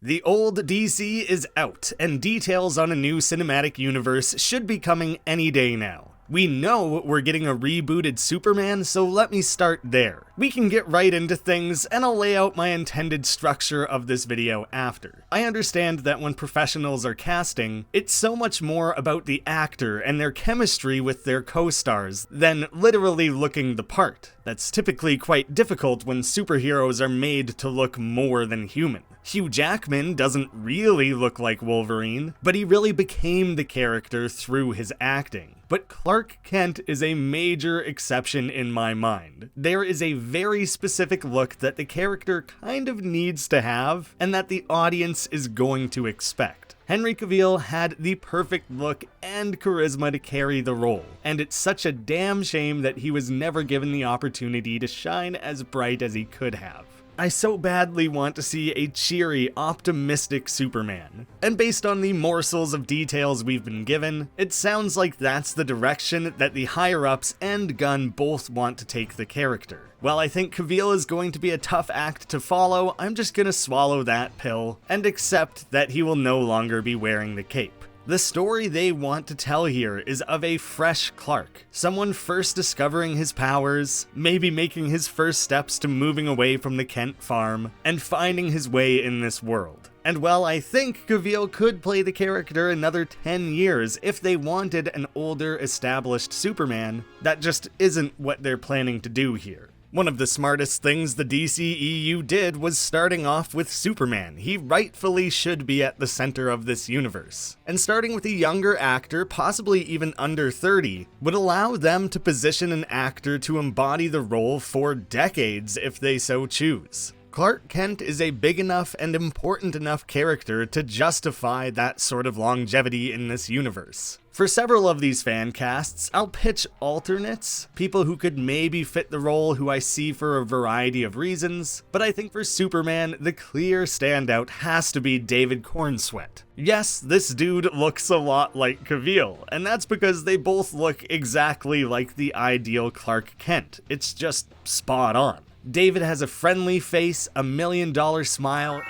The old DC is out, and details on a new cinematic universe should be coming any day now. We know we're getting a rebooted Superman, so let me start there. We can get right into things, and I'll lay out my intended structure of this video after. I understand that when professionals are casting, it's so much more about the actor and their chemistry with their co-stars than literally looking the part. That's typically quite difficult when superheroes are made to look more than human. Hugh Jackman doesn't really look like Wolverine, but he really became the character through his acting. But Clark Kent is a major exception in my mind. There is a very specific look that the character kind of needs to have, and that the audience is going to expect. Henry Cavill had the perfect look and charisma to carry the role, and it's such a damn shame that he was never given the opportunity to shine as bright as he could have. I so badly want to see a cheery, optimistic Superman. And based on the morsels of details we've been given, it sounds like that's the direction that the higher-ups and Gunn both want to take the character. While I think Cavill is going to be a tough act to follow, I'm just gonna swallow that pill and accept that he will no longer be wearing the cape. The story they want to tell here is of a fresh Clark, someone first discovering his powers, maybe making his first steps to moving away from the Kent farm, and finding his way in this world. And while I think Cavill could play the character another 10 years if they wanted an older, established Superman, that just isn't what they're planning to do here. One of the smartest things the DCEU did was starting off with Superman. He rightfully should be at the center of this universe. And starting with a younger actor, possibly even under 30, would allow them to position an actor to embody the role for decades if they so choose. Clark Kent is a big enough and important enough character to justify that sort of longevity in this universe. For several of these fan casts, I'll pitch alternates, people who could maybe fit the role who I see for a variety of reasons, but I think for Superman, the clear standout has to be David Cornsweet. Yes, this dude looks a lot like Cavill, and that's because they both look exactly like the ideal Clark Kent. It's just spot on. David has a friendly face, a $1 million smile.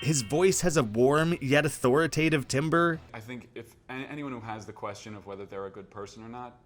His voice has a warm yet authoritative timbre. I think if anyone who has the question of whether they're a good person or not,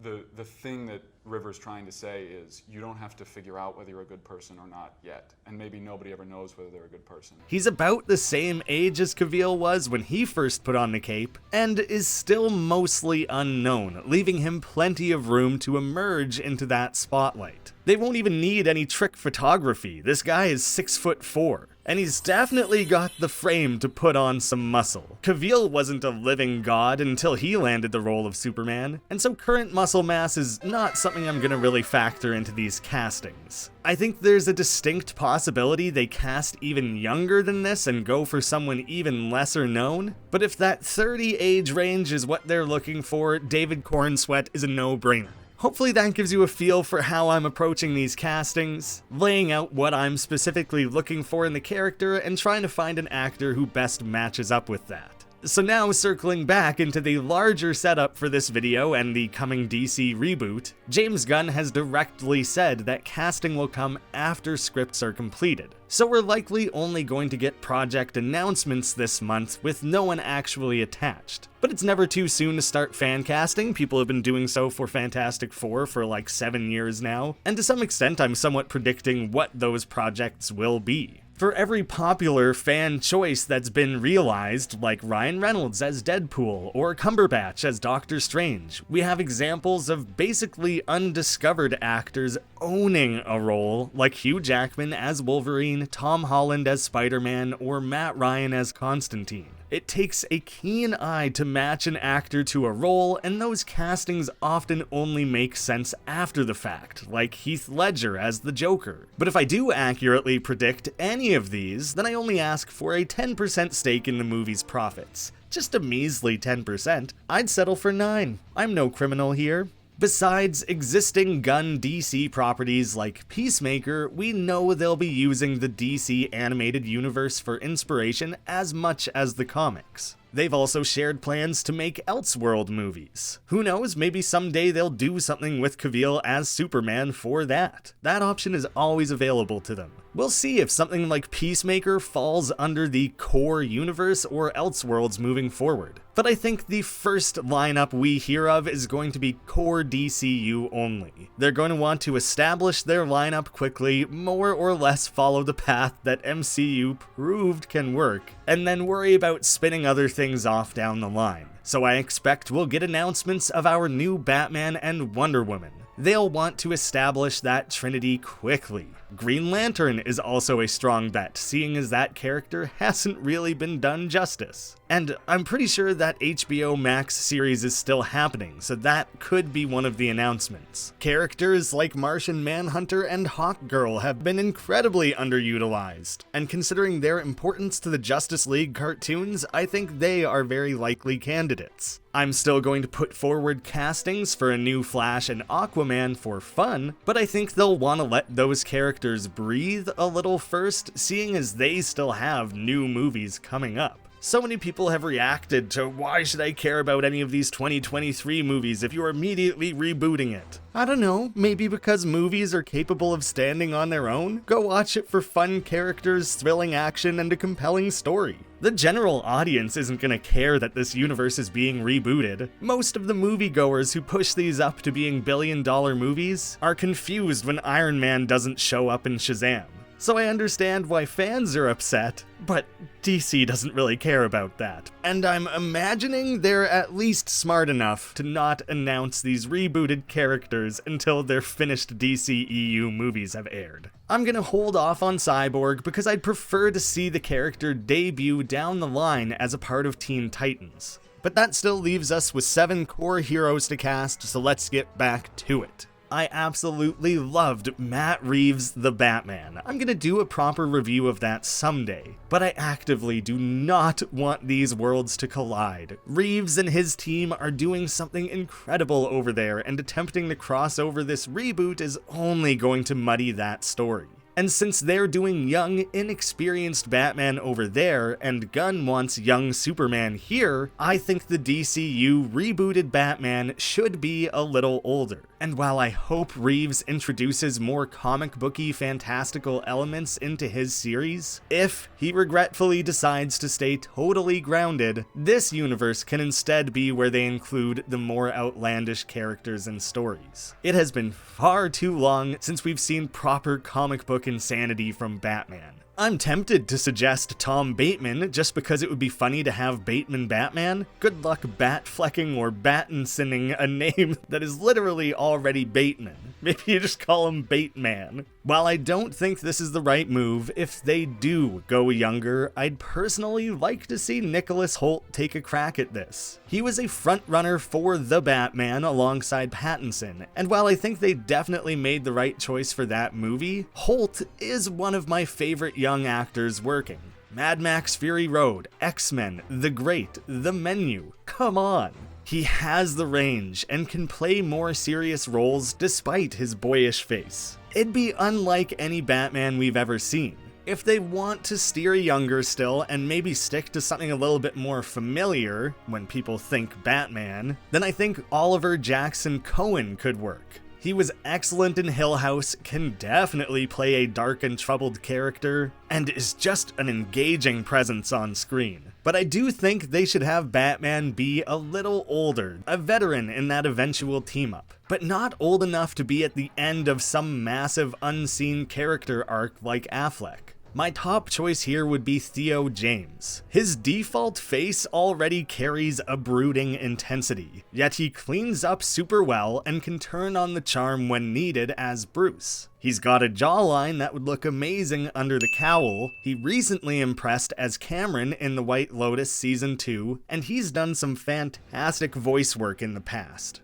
the thing that River's trying to say is you don't have to figure out whether you're a good person or not yet. And maybe nobody ever knows whether they're a good person. He's about the same age as Cavill was when he first put on the cape, and is still mostly unknown, leaving him plenty of room to emerge into that spotlight. They won't even need any trick photography. This guy is 6'4". And he's definitely got the frame to put on some muscle. Cavill wasn't a living god until he landed the role of Superman, and so current muscle mass is not something I'm gonna really factor into these castings. I think there's a distinct possibility they cast even younger than this and go for someone even lesser known, but if that 30 age range is what they're looking for, David Cornsweet is a no-brainer. Hopefully that gives you a feel for how I'm approaching these castings, laying out what I'm specifically looking for in the character, and trying to find an actor who best matches up with that. So now circling back into the larger setup for this video and the coming DC reboot, James Gunn has directly said that casting will come after scripts are completed. So we're likely only going to get project announcements this month with no one actually attached. But it's never too soon to start fan casting. People have been doing so for Fantastic Four for like 7 years now, and to some extent I'm somewhat predicting what those projects will be. For every popular fan choice that's been realized, like Ryan Reynolds as Deadpool or Cumberbatch as Doctor Strange, we have examples of basically undiscovered actors owning a role, like Hugh Jackman as Wolverine, Tom Holland as Spider-Man, or Matt Ryan as Constantine. It takes a keen eye to match an actor to a role, and those castings often only make sense after the fact, like Heath Ledger as the Joker. But if I do accurately predict any of these, then I only ask for a 10% stake in the movie's profits. Just a measly 10%. I'd settle for 9. I'm no criminal here. Besides existing Gunn DC properties like Peacemaker, we know they'll be using the DC animated universe for inspiration as much as the comics. They've also shared plans to make Elseworld movies. Who knows, maybe someday they'll do something with Cavill as Superman for that. That option is always available to them. We'll see if something like Peacemaker falls under the core universe or Elseworlds moving forward. But I think the first lineup we hear of is going to be core DCU only. They're going to want to establish their lineup quickly, more or less follow the path that MCU proved can work, and then worry about spinning other things off down the line. So I expect we'll get announcements of our new Batman and Wonder Woman. They'll want to establish that trinity quickly. Green Lantern is also a strong bet, seeing as that character hasn't really been done justice. And I'm pretty sure that HBO Max series is still happening, so that could be one of the announcements. Characters like Martian Manhunter and Hawkgirl have been incredibly underutilized, and considering their importance to the Justice League cartoons, I think they are very likely candidates. I'm still going to put forward castings for a new Flash and Aquaman for fun, but I think they'll want to let those characters breathe a little first, seeing as they still have new movies coming up. So many people have reacted to why should I care about any of these 2023 movies if you're immediately rebooting it? I don't know, maybe because movies are capable of standing on their own? Go watch it for fun characters, thrilling action, and a compelling story. The general audience isn't gonna care that this universe is being rebooted. Most of the moviegoers who push these up to being billion-dollar movies are confused when Iron Man doesn't show up in Shazam. So I understand why fans are upset, but DC doesn't really care about that. And I'm imagining they're at least smart enough to not announce these rebooted characters until their finished DCEU movies have aired. I'm gonna hold off on Cyborg because I'd prefer to see the character debut down the line as a part of Teen Titans. But that still leaves us with 7 core heroes to cast, so let's get back to it. I absolutely loved Matt Reeves' The Batman. I'm gonna do a proper review of that someday, but I actively do not want these worlds to collide. Reeves and his team are doing something incredible over there, and attempting to cross over this reboot is only going to muddy that story. And since they're doing young, inexperienced Batman over there, and Gunn wants young Superman here, I think the DCU rebooted Batman should be a little older. And while I hope Reeves introduces more comic booky fantastical elements into his series, if he regretfully decides to stay totally grounded, this universe can instead be where they include the more outlandish characters and stories. It has been far too long since we've seen proper comic book insanity from Batman. I'm tempted to suggest Tom Bateman just because it would be funny to have Bateman Batman. Good luck bat-flecking or Battinsoning a name that is literally already Bateman. Maybe you just call him Bateman. While I don't think this is the right move, if they do go younger, I'd personally like to see Nicholas Hoult take a crack at this. He was a frontrunner for The Batman alongside Pattinson, and while I think they definitely made the right choice for that movie, Hoult is one of my favorite young actors working. Mad Max Fury Road, X-Men, The Great, The Menu, come on. He has the range and can play more serious roles despite his boyish face. It'd be unlike any Batman we've ever seen. If they want to steer younger still and maybe stick to something a little bit more familiar when people think Batman, then I think Oliver Jackson Cohen could work. He was excellent in Hill House, can definitely play a dark and troubled character, and is just an engaging presence on screen. But I do think they should have Batman be a little older, a veteran in that eventual team-up, but not old enough to be at the end of some massive unseen character arc like Affleck. My top choice here would be Theo James. His default face already carries a brooding intensity, yet he cleans up super well and can turn on the charm when needed as Bruce. He's got a jawline that would look amazing under the cowl, he recently impressed as Cameron in The White Lotus Season 2, and he's done some fantastic voice work in the past.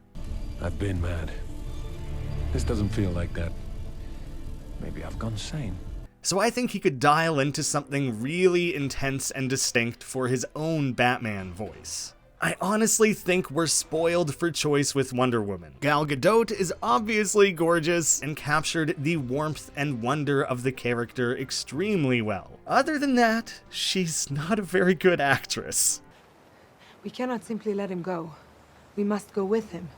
I've been mad. This doesn't feel like that. Maybe I've gone sane. So I think he could dial into something really intense and distinct for his own Batman voice. I honestly think we're spoiled for choice with Wonder Woman. Gal Gadot is obviously gorgeous and captured the warmth and wonder of the character extremely well. Other than that, she's not a very good actress. We cannot simply let him go. We must go with him.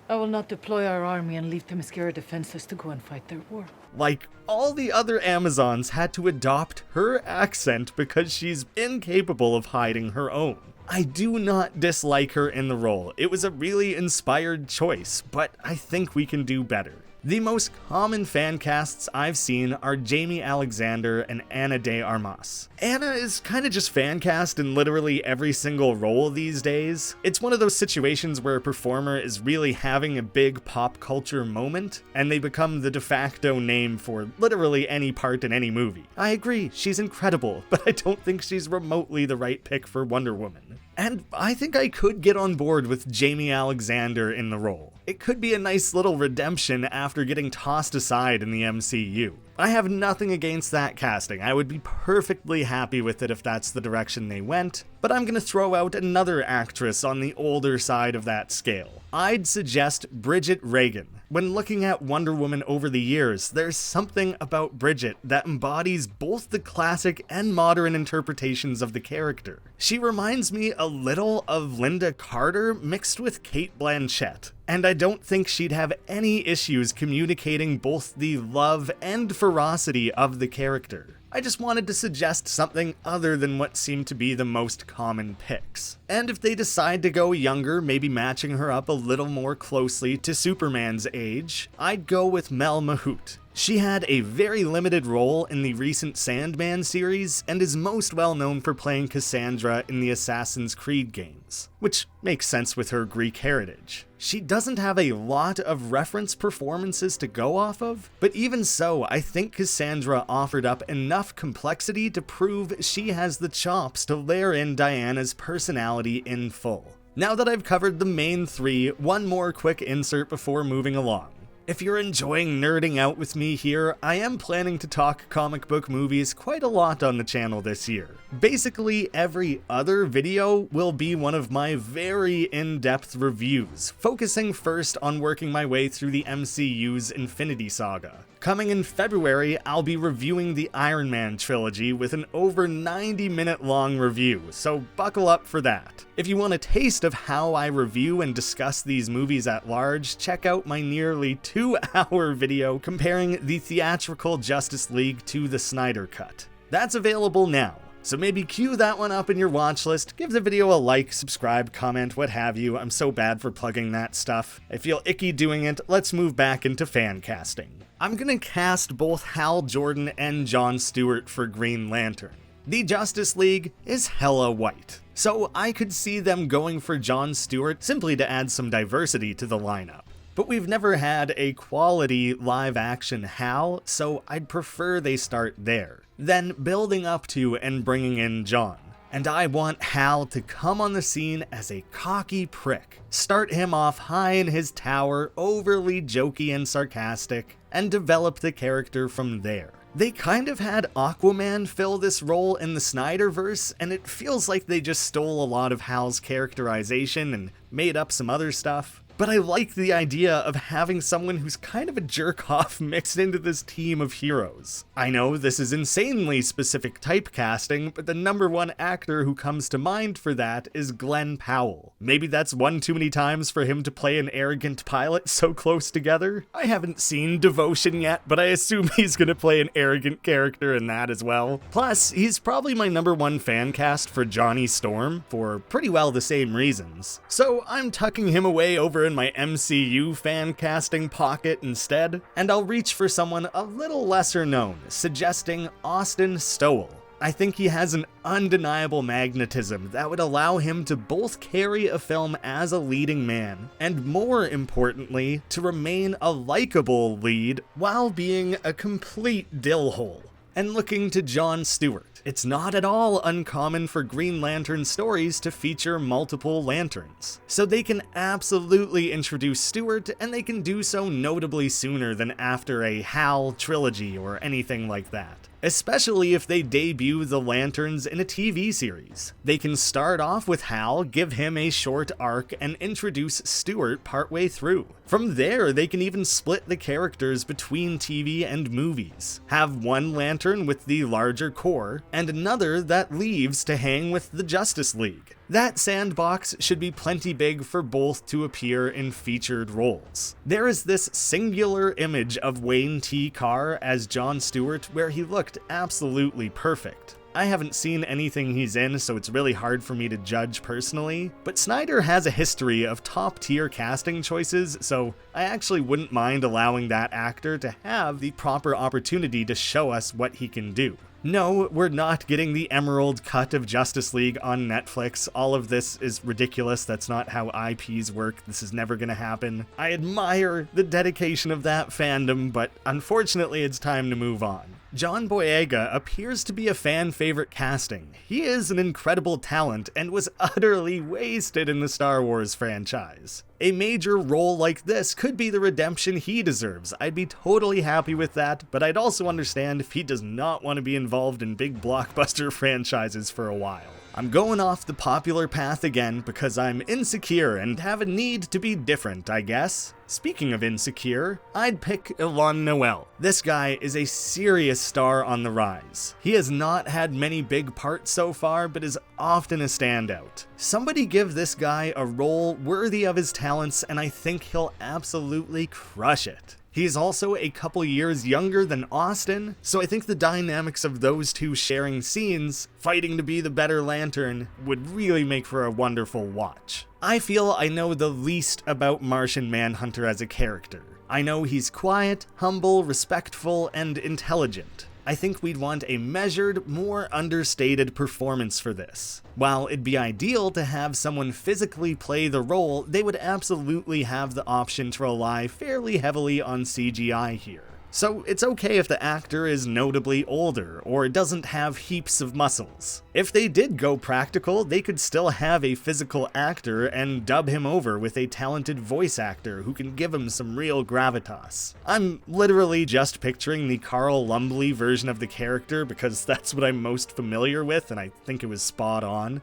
I will not deploy our army and leave Themyscira defenseless to go and fight their war. Like, all the other Amazons had to adopt her accent because she's incapable of hiding her own. I do not dislike her in the role. It was a really inspired choice, but I think we can do better. The most common fan casts I've seen are Jamie Alexander and Ana de Armas. Ana is kinda just fan cast in literally every single role these days. It's one of those situations where a performer is really having a big pop culture moment, and they become the de facto name for literally any part in any movie. I agree, she's incredible, but I don't think she's remotely the right pick for Wonder Woman. And I think I could get on board with Jamie Alexander in the role. It could be a nice little redemption after getting tossed aside in the MCU. I have nothing against that casting. I would be perfectly happy with it if that's the direction they went, but I'm gonna throw out another actress on the older side of that scale. I'd suggest Bridget Regan. When looking at Wonder Woman over the years, there's something about Bridget that embodies both the classic and modern interpretations of the character. She reminds me a little of Linda Carter mixed with Cate Blanchett, and I don't think she'd have any issues communicating both the love and ferocity of the character. I just wanted to suggest something other than what seemed to be the most common picks. And if they decide to go younger, maybe matching her up a little more closely to Superman's age, I'd go with Mel Mahout. She had a very limited role in the recent Sandman series and is most well known for playing Cassandra in the Assassin's Creed games, which makes sense with her Greek heritage. She doesn't have a lot of reference performances to go off of, but even so, I think Cassandra offered up enough complexity to prove she has the chops to layer in Diana's personality in full. Now that I've covered the main three, one more quick insert before moving along. If you're enjoying nerding out with me here, I am planning to talk comic book movies quite a lot on the channel this year. Basically, every other video will be one of my very in-depth reviews, focusing first on working my way through the MCU's Infinity Saga. Coming in February, I'll be reviewing the Iron Man trilogy with an over 90-minute long review, so buckle up for that. If you want a taste of how I review and discuss these movies at large, check out my nearly 2-hour video comparing the theatrical Justice League to the Snyder Cut. That's available now. So maybe cue that one up in your watch list, give the video a like, subscribe, comment, what have you. I'm so bad for plugging that stuff. I feel icky doing it. Let's move back into fan casting. I'm gonna cast both Hal Jordan and John Stewart for Green Lantern. The Justice League is hella white, so I could see them going for John Stewart simply to add some diversity to the lineup. But we've never had a quality live-action Hal, so I'd prefer they start there, then building up to and bringing in John. And I want Hal to come on the scene as a cocky prick, start him off high in his tower, overly jokey and sarcastic, and develop the character from there. They kind of had Aquaman fill this role in the Snyderverse, and it feels like they just stole a lot of Hal's characterization and made up some other stuff. But I like the idea of having someone who's kind of a jerk-off mixed into this team of heroes. I know this is insanely specific typecasting, but the #1 actor who comes to mind for that is Glenn Powell. Maybe that's one too many times for him to play an arrogant pilot so close together. I haven't seen Devotion yet, but I assume he's gonna play an arrogant character in that as well. Plus, he's probably my #1 fan cast for Johnny Storm, for pretty well the same reasons. So I'm tucking him away over in my MCU fan casting pocket instead, and I'll reach for someone a little lesser known, suggesting Austin Stowell. I think he has an undeniable magnetism that would allow him to both carry a film as a leading man, and more importantly, to remain a likable lead while being a complete dillhole. And looking to John Stewart. It's not at all uncommon for Green Lantern stories to feature multiple lanterns, so they can absolutely introduce Stewart, and they can do so notably sooner than after a Hal trilogy or anything like that. Especially if they debut the Lanterns in a TV series. They can start off with Hal, give him a short arc, and introduce Stewart partway through. From there, they can even split the characters between TV and movies. Have one lantern with the larger core, and another that leaves to hang with the Justice League. That sandbox should be plenty big for both to appear in featured roles. There is this singular image of Wayne T. Carr as Jon Stewart where he looked absolutely perfect. I haven't seen anything he's in, so it's really hard for me to judge personally, but Snyder has a history of top-tier casting choices, so I actually wouldn't mind allowing that actor to have the proper opportunity to show us what he can do. No, we're not getting the Emerald cut of Justice League on Netflix. All of this is ridiculous. That's not how IPs work. This is never gonna happen. I admire the dedication of that fandom, but unfortunately it's time to move on. John Boyega appears to be a fan favorite casting. He is an incredible talent and was utterly wasted in the Star Wars franchise. A major role like this could be the redemption he deserves. I'd be totally happy with that, but I'd also understand if he does not want to be involved in big blockbuster franchises for a while. I'm going off the popular path again because I'm insecure and have a need to be different, I guess. Speaking of insecure, I'd pick Ilan Noel. This guy is a serious star on the rise. He has not had many big parts so far, but is often a standout. Somebody give this guy a role worthy of his talents, and I think he'll absolutely crush it. He's also a couple years younger than Austin, so I think the dynamics of those two sharing scenes, fighting to be the better Lantern, would really make for a wonderful watch. I feel I know the least about Martian Manhunter as a character. I know he's quiet, humble, respectful, and intelligent. I think we'd want a measured, more understated performance for this. While it'd be ideal to have someone physically play the role, they would absolutely have the option to rely fairly heavily on CGI here. So it's okay if the actor is notably older or doesn't have heaps of muscles. If they did go practical, they could still have a physical actor and dub him over with a talented voice actor who can give him some real gravitas. I'm literally just picturing the Carl Lumbly version of the character because that's what I'm most familiar with, and I think it was spot on.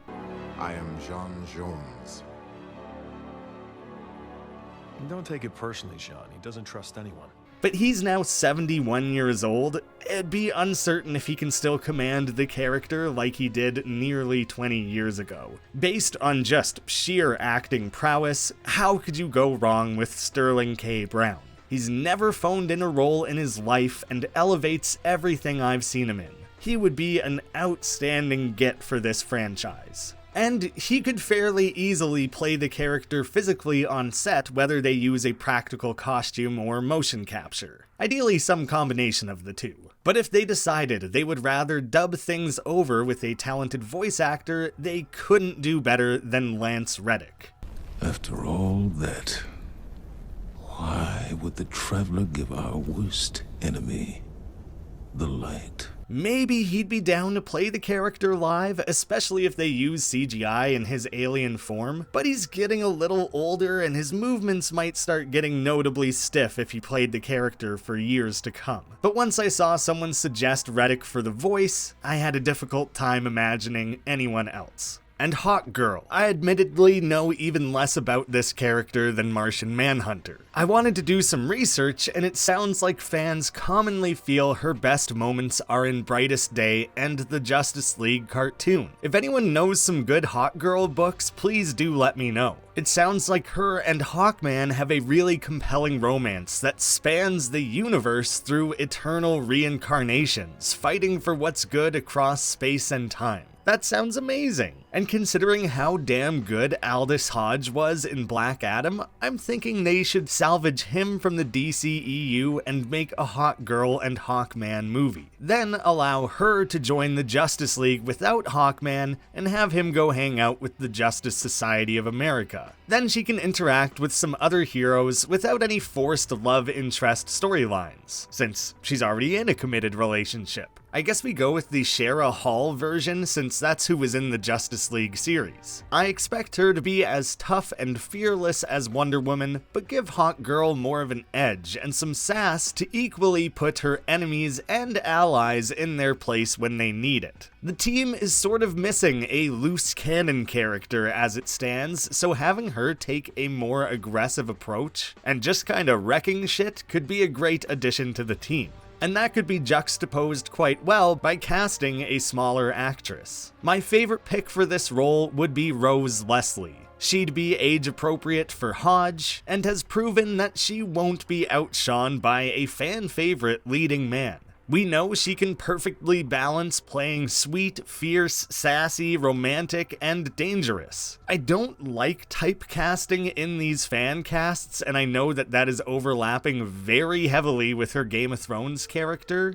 I am Jean Jones. Don't take it personally, Sean. He doesn't trust anyone. But he's now 71 years old. It'd be uncertain if he can still command the character like he did nearly 20 years ago. Based on just sheer acting prowess, how could you go wrong with Sterling K. Brown? He's never phoned in a role in his life and elevates everything I've seen him in. He would be an outstanding get for this franchise. And he could fairly easily play the character physically on set, whether they use a practical costume or motion capture. Ideally some combination of the two. But if they decided they would rather dub things over with a talented voice actor, they couldn't do better than Lance Reddick. After all that, why would the Traveler give our worst enemy the light? Maybe he'd be down to play the character live, especially if they use CGI in his alien form, but he's getting a little older and his movements might start getting notably stiff if he played the character for years to come. But once I saw someone suggest Reddick for the voice, I had a difficult time imagining anyone else. And Hawkgirl. I admittedly know even less about this character than Martian Manhunter. I wanted to do some research, and it sounds like fans commonly feel her best moments are in Brightest Day and the Justice League cartoon. If anyone knows some good Hawkgirl books, please do let me know. It sounds like her and Hawkman have a really compelling romance that spans the universe through eternal reincarnations, fighting for what's good across space and time. That sounds amazing. And considering how damn good Aldous Hodge was in Black Adam, I'm thinking they should salvage him from the DCEU and make a Hawkgirl and Hawkman movie. Then allow her to join the Justice League without Hawkman and have him go hang out with the Justice Society of America. Then she can interact with some other heroes without any forced love interest storylines, since she's already in a committed relationship. I guess we go with the Shara Hall version since that's who was in the Justice League series. I expect her to be as tough and fearless as Wonder Woman, but give Hawkgirl more of an edge and some sass to equally put her enemies and allies in their place when they need it. The team is sort of missing a loose cannon character as it stands, so having her take a more aggressive approach and just kinda wrecking shit could be a great addition to the team. And that could be juxtaposed quite well by casting a smaller actress. My favorite pick for this role would be Rose Leslie. She'd be age appropriate for Hodge, and has proven that she won't be outshone by a fan favorite leading man. We know she can perfectly balance playing sweet, fierce, sassy, romantic, and dangerous. I don't like typecasting in these fan casts, and I know that that is overlapping very heavily with her Game of Thrones character.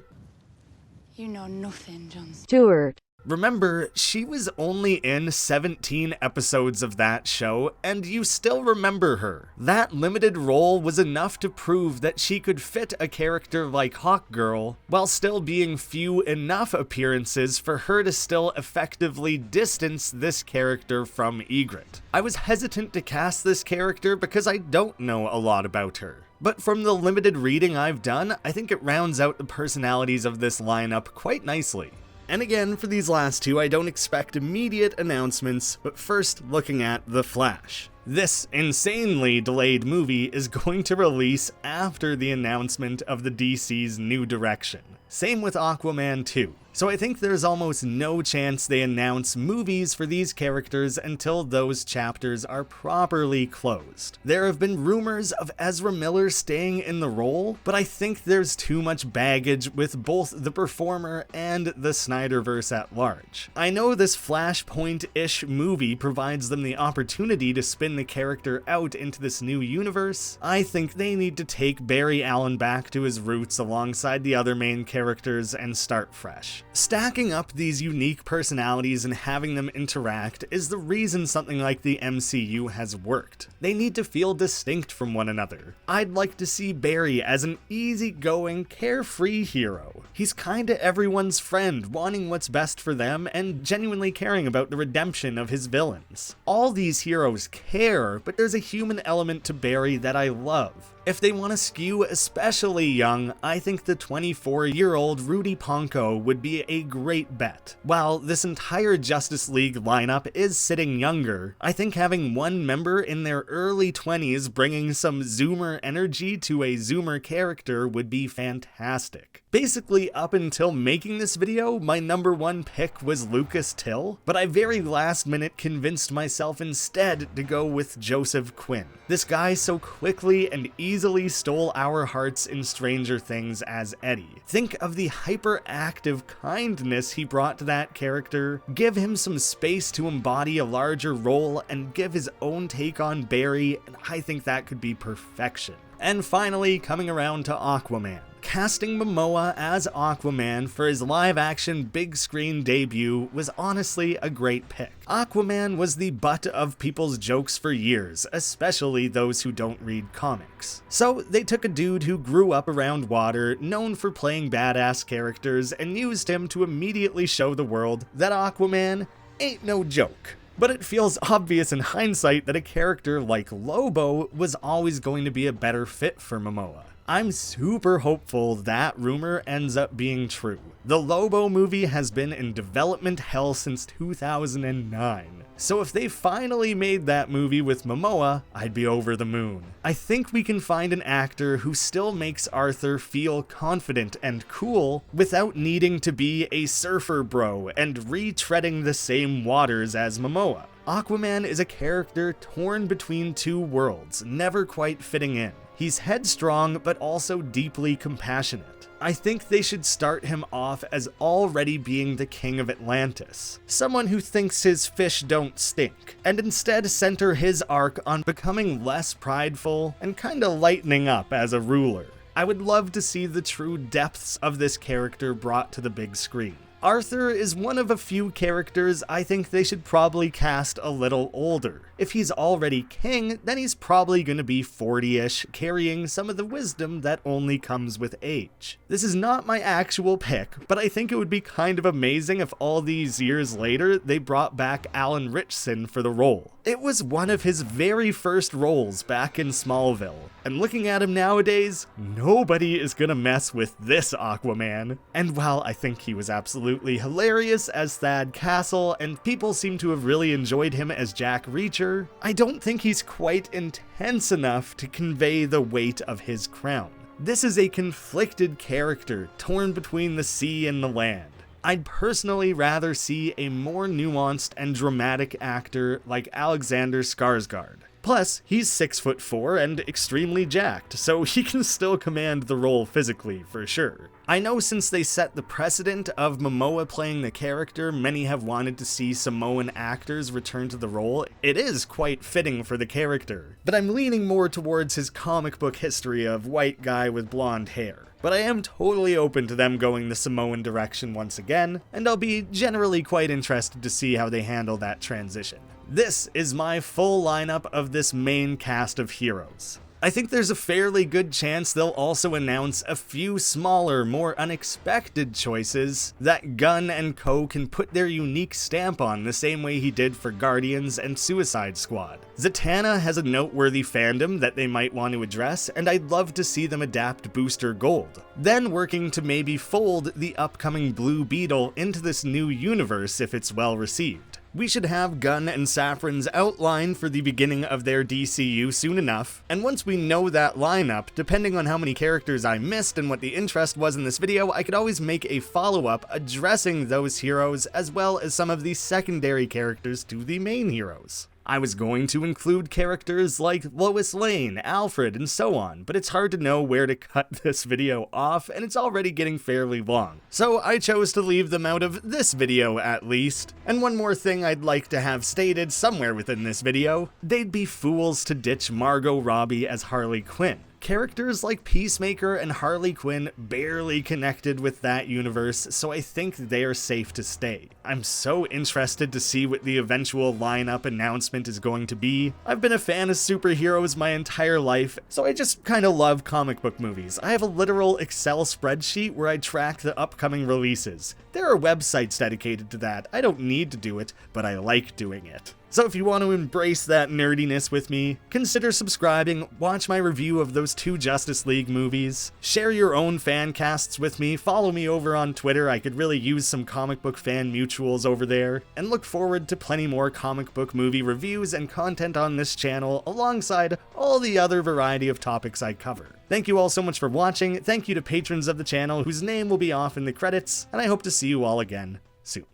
You know nothing, Jon Stewart. Remember, she was only in 17 episodes of that show, and you still remember her. That limited role was enough to prove that she could fit a character like Hawkgirl, while still being few enough appearances for her to still effectively distance this character from Ygritte. I was hesitant to cast this character because I don't know a lot about her. But from the limited reading I've done, I think it rounds out the personalities of this lineup quite nicely. And again, for these last two, I don't expect immediate announcements, but first looking at The Flash. This insanely delayed movie is going to release after the announcement of the DC's new direction. Same with Aquaman 2. So I think there's almost no chance they announce movies for these characters until those chapters are properly closed. There have been rumors of Ezra Miller staying in the role, but I think there's too much baggage with both the performer and the Snyderverse at large. I know this Flashpoint-ish movie provides them the opportunity to spin the character out into this new universe. I think they need to take Barry Allen back to his roots alongside the other main characters and start fresh. Stacking up these unique personalities and having them interact is the reason something like the MCU has worked. They need to feel distinct from one another. I'd like to see Barry as an easygoing, carefree hero. He's kinda everyone's friend, wanting what's best for them and genuinely caring about the redemption of his villains. All these heroes care, but there's a human element to Barry that I love. If they want to skew especially young, I think the 24-year-old Rudy Ponco would be a great bet. While this entire Justice League lineup is sitting younger, I think having one member in their early 20s bringing some Zoomer energy to a Zoomer character would be fantastic. Basically, up until making this video, my number one pick was Lucas Till, but I very last minute convinced myself instead to go with Joseph Quinn. This guy so quickly and easily stole our hearts in Stranger Things as Eddie. Think of the hyperactive kindness he brought to that character, give him some space to embody a larger role, and give his own take on Barry, and I think that could be perfection. And finally, coming around to Aquaman. Casting Momoa as Aquaman for his live-action big-screen debut was honestly a great pick. Aquaman was the butt of people's jokes for years, especially those who don't read comics. So they took a dude who grew up around water, known for playing badass characters, and used him to immediately show the world that Aquaman ain't no joke. But it feels obvious in hindsight that a character like Lobo was always going to be a better fit for Momoa. I'm super hopeful that rumor ends up being true. The Lobo movie has been in development hell since 2009. So if they finally made that movie with Momoa, I'd be over the moon. I think we can find an actor who still makes Arthur feel confident and cool without needing to be a surfer bro and retreading the same waters as Momoa. Aquaman is a character torn between two worlds, never quite fitting in. He's headstrong, but also deeply compassionate. I think they should start him off as already being the king of Atlantis, someone who thinks his fish don't stink, and instead center his arc on becoming less prideful and kinda lightening up as a ruler. I would love to see the true depths of this character brought to the big screen. Arthur is one of a few characters I think they should probably cast a little older. If he's already king, then he's probably gonna be 40-ish, carrying some of the wisdom that only comes with age. This is not my actual pick, but I think it would be kind of amazing if all these years later they brought back Alan Ritchson for the role. It was one of his very first roles back in Smallville, and looking at him nowadays, nobody is gonna mess with this Aquaman. And while I think he was absolutely hilarious as Thad Castle, and people seem to have really enjoyed him as Jack Reacher, I don't think he's quite intense enough to convey the weight of his crown. This is a conflicted character, torn between the sea and the land. I'd personally rather see a more nuanced and dramatic actor like Alexander Skarsgård. Plus, he's 6'4" and extremely jacked, so he can still command the role physically, for sure. I know since they set the precedent of Momoa playing the character, many have wanted to see Samoan actors return to the role. It is quite fitting for the character, but I'm leaning more towards his comic book history of white guy with blonde hair. But I am totally open to them going the Samoan direction once again, and I'll be generally quite interested to see how they handle that transition. This is my full lineup of this main cast of heroes. I think there's a fairly good chance they'll also announce a few smaller, more unexpected choices that Gunn and co can put their unique stamp on the same way he did for Guardians and Suicide Squad. Zatanna has a noteworthy fandom that they might want to address, and I'd love to see them adapt Booster Gold, then working to maybe fold the upcoming Blue Beetle into this new universe if it's well received. We should have Gunn and Safran's outline for the beginning of their DCU soon enough, and once we know that lineup, depending on how many characters I missed and what the interest was in this video, I could always make a follow-up addressing those heroes as well as some of the secondary characters to the main heroes. I was going to include characters like Lois Lane, Alfred, and so on, but it's hard to know where to cut this video off, and it's already getting fairly long. So I chose to leave them out of this video at least. And one more thing I'd like to have stated somewhere within this video, they'd be fools to ditch Margot Robbie as Harley Quinn. Characters like Peacemaker and Harley Quinn barely connected with that universe, so I think they are safe to stay. I'm so interested to see what the eventual lineup announcement is going to be. I've been a fan of superheroes my entire life, so I just kinda love comic book movies. I have a literal Excel spreadsheet where I track the upcoming releases. There are websites dedicated to that. I don't need to do it, but I like doing it. So if you want to embrace that nerdiness with me, consider subscribing, watch my review of those 2 Justice League movies, share your own fan casts with me, follow me over on Twitter, I could really use some comic book fan mutuals over there, and look forward to plenty more comic book movie reviews and content on this channel alongside all the other variety of topics I cover. Thank you all so much for watching, thank you to patrons of the channel whose name will be off in the credits, and I hope to see you all again soon.